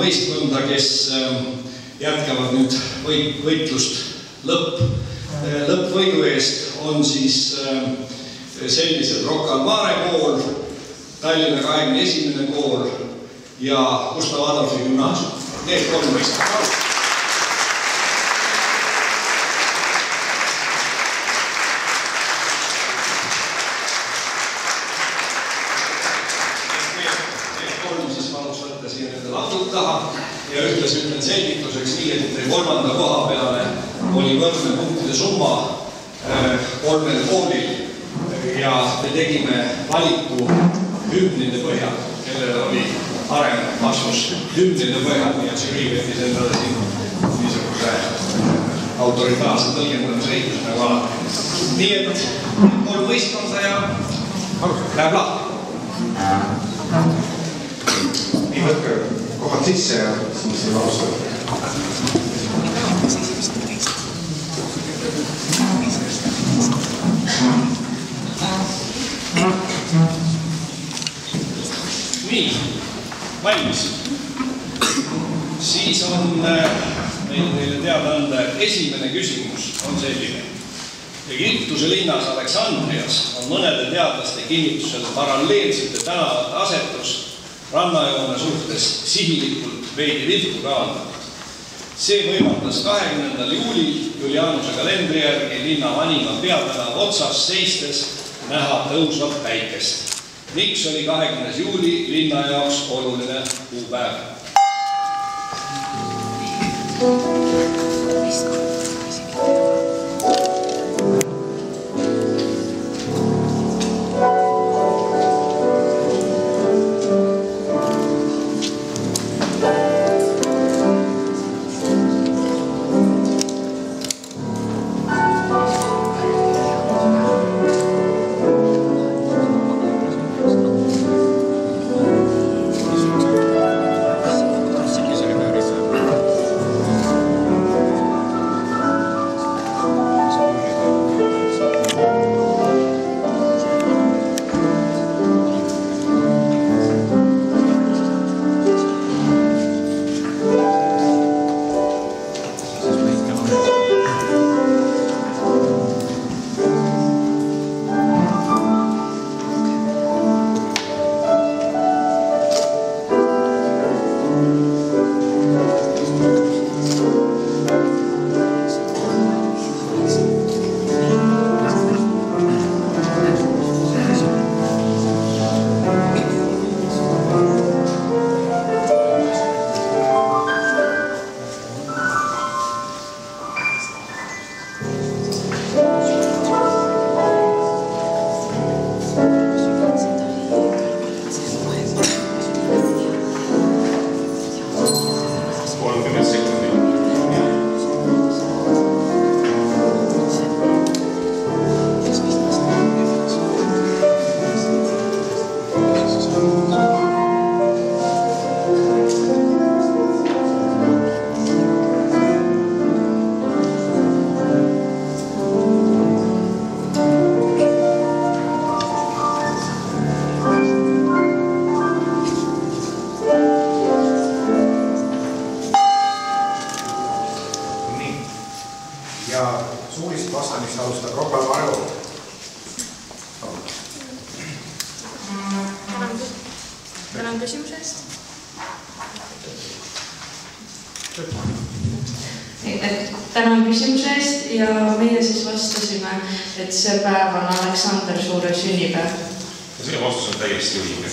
võistkonda, kes jätkavad nüüd võitlust lõppvõidu eest, on siis sellised Rocca al Mare kool, Tallinna 21. kool ja Gustav Adolfi gümnaasium. Need kolm võistkonda. Ja ühtlasi ütlen selgituseks nii, et kolmanda koha peale oli võrdne punktide summa kolmel koolil ja me tegime valiku hümnide põhjal, kellel oli parem vastus hümnide põhjal, nii et žürii võttis endale siin niisuguse autoritaarse tõlgendamise õigus nagu alati. Nii et kolm võistkonda ja läheb lahti. Nii võtke kohad sisse ja siis ei alustada. Nii, valmis. Siis on meil teile teada anda, et esimene küsimus on selline. Egiptuse linnas Aleksandrias on mõnede teadlaste kinnitusel paralleelsete tänavate asetus rannajoone suhtes sihilikult veidi viltu kavandatud. See võimaldas 20. juulil Julianuse kalendri järgi linna vanima peatänava otsas seistes näha tõusvat päikest. Miks oli 20. juuli linna jaoks oluline kuupäev? Tänan küsimuse eest ja meie siis vastasime, et see päev on Aleksander Suure sünnipäev. Ja selle vastus on täiesti õige.